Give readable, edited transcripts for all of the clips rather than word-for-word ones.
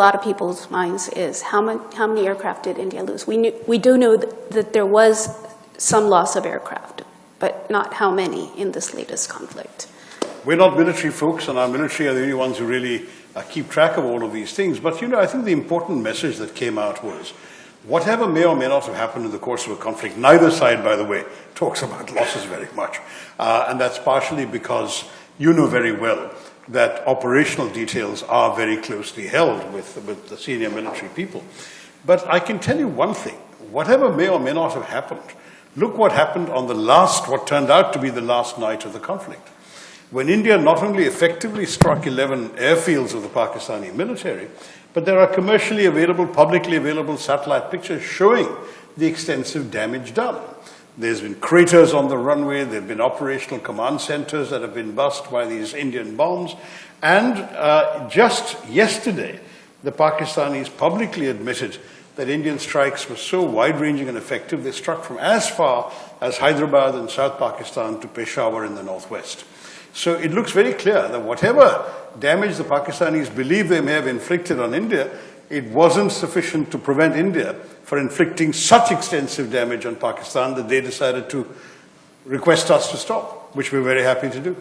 lot of people's minds is how many aircraft did India lose? We do know that there was some loss of aircraft, but not how many in this latest conflict. We're not military folks, and our military are the only ones who really keep track of all of these things. But, I think the important message that came out was, whatever may or may not have happened in the course of a conflict, neither side, by the way, talks about losses very much. And that's partially because you know very well that operational details are very closely held with the senior military people. But I can tell you one thing, whatever may or may not have happened, look what happened on what turned out to be the last night of the conflict, when India not only effectively struck 11 airfields of the Pakistani military, but there are commercially available, publicly available satellite pictures showing the extensive damage done. There's been craters on the runway, there have been operational command centers that have been bust by these Indian bombs, and just yesterday, the Pakistanis publicly admitted that Indian strikes were so wide-ranging and effective, they struck from as far as Hyderabad and South Pakistan to Peshawar in the northwest. So it looks very clear that whatever damage the Pakistanis believe they may have inflicted on India, it wasn't sufficient to prevent India from inflicting such extensive damage on Pakistan that they decided to request us to stop, which we're very happy to do.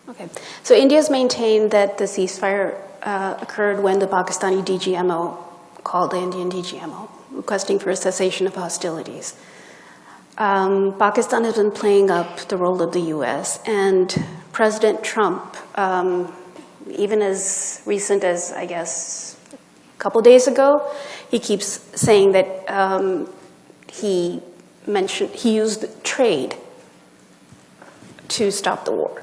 Okay. So India's maintained that the ceasefire occurred when the Pakistani DGMO called the Indian DGMO, requesting for a cessation of hostilities. Pakistan has been playing up the role of the U.S., and President Trump, even as recent as, I guess, a couple days ago, he keeps saying that he used trade to stop the war.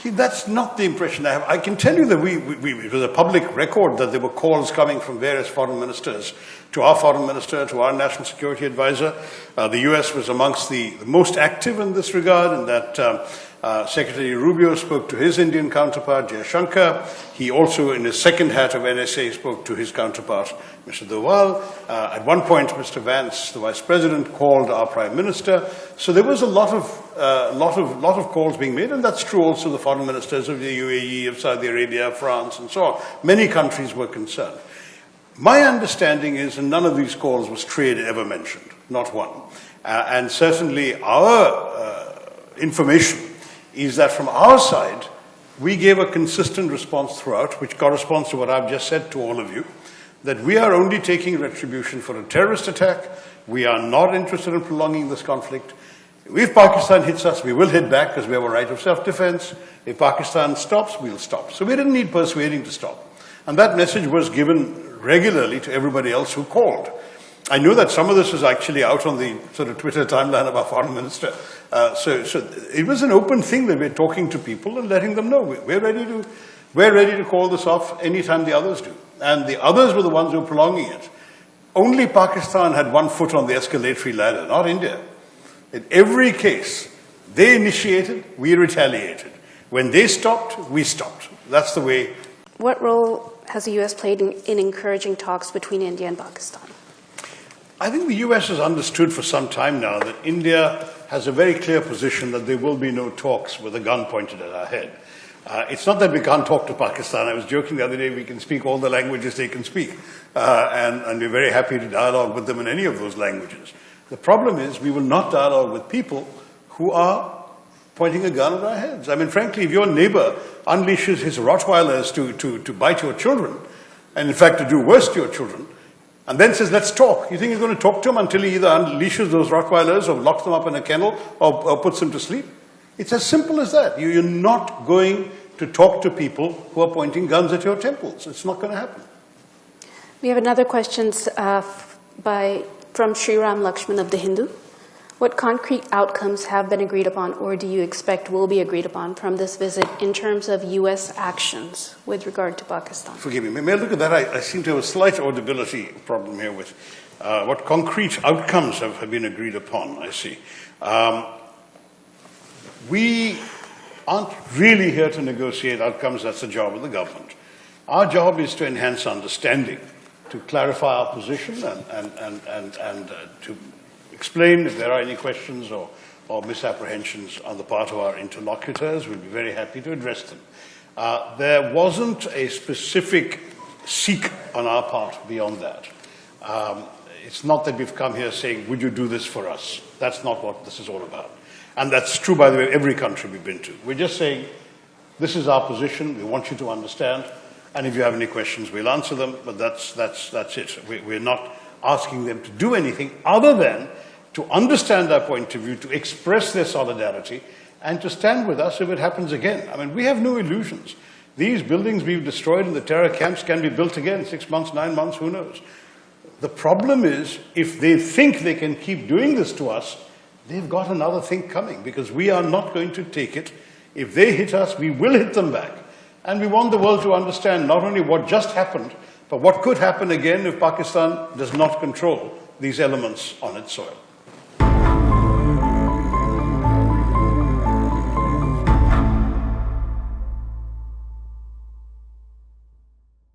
See, that's not the impression I have. I can tell you that it was a public record that there were calls coming from various foreign ministers to our foreign minister, to our national security advisor. The US was amongst the most active in this regard, and that Secretary Rubio spoke to his Indian counterpart, Jaishankar. He also, in his second hat of NSA, spoke to his counterpart, Mr. Doval. At one point, Mr. Vance, the vice president, called our prime minister. So there was a lot of calls being made, and that's true also the foreign ministers of the UAE, of Saudi Arabia, France, and so on. Many countries were concerned. My understanding is, and none of these calls was trade ever mentioned, not one. And certainly our information is that from our side, we gave a consistent response throughout, which corresponds to what I've just said to all of you, that we are only taking retribution for a terrorist attack. We are not interested in prolonging this conflict. If Pakistan hits us, we will hit back because we have a right of self-defense. If Pakistan stops, we'll stop. So we didn't need persuading to stop. And that message was given regularly to everybody else who called. I know that some of this is actually out on the sort of Twitter timeline of our foreign minister. So it was an open thing that we're talking to people and letting them know we're ready to call this off anytime the others do. And the others were the ones who were prolonging it. Only Pakistan had one foot on the escalatory ladder, not India. In every case, they initiated, we retaliated. When they stopped, we stopped. That's the way. What role has the U.S. played in encouraging talks between India and Pakistan? I think the U.S. has understood for some time now that India has a very clear position that there will be no talks with a gun pointed at our head. It's not that we can't talk to Pakistan. I was joking the other day, we can speak all the languages they can speak. And we're very happy to dialogue with them in any of those languages. The problem is we will not dialogue with people who are pointing a gun at our heads. I mean, frankly, if your neighbor unleashes his Rottweilers to bite your children, and in fact to do worse to your children, and then says, let's talk, you think he's going to talk to him until he either unleashes those Rottweilers or locks them up in a kennel or puts them to sleep? It's as simple as that. You're not going to talk to people who are pointing guns at your temples. It's not going to happen. We have another question from Sriram Lakshman of The Hindu. What concrete outcomes have been agreed upon or do you expect will be agreed upon from this visit in terms of U.S. actions with regard to Pakistan? Forgive me. May I look at that? I seem to have a slight audibility problem here with what concrete outcomes have been agreed upon, I see. We aren't really here to negotiate outcomes. That's the job of the government. Our job is to enhance understanding, to clarify our position and to explain if there are any questions or misapprehensions on the part of our interlocutors. We'll be very happy to address them. There wasn't a specific seek on our part beyond that. It's not that we've come here saying, would you do this for us? That's not what this is all about. And that's true, by the way, every country we've been to. We're just saying, this is our position, we want you to understand, and if you have any questions, we'll answer them, but that's it. We're not asking them to do anything other than to understand our point of view, to express their solidarity, and to stand with us if it happens again. I mean, we have no illusions. These buildings we've destroyed in the terror camps can be built again, 6 months, 9 months, who knows? The problem is, if they think they can keep doing this to us, they've got another thing coming, because we are not going to take it. If they hit us, we will hit them back. And we want the world to understand not only what just happened, but what could happen again if Pakistan does not control these elements on its soil.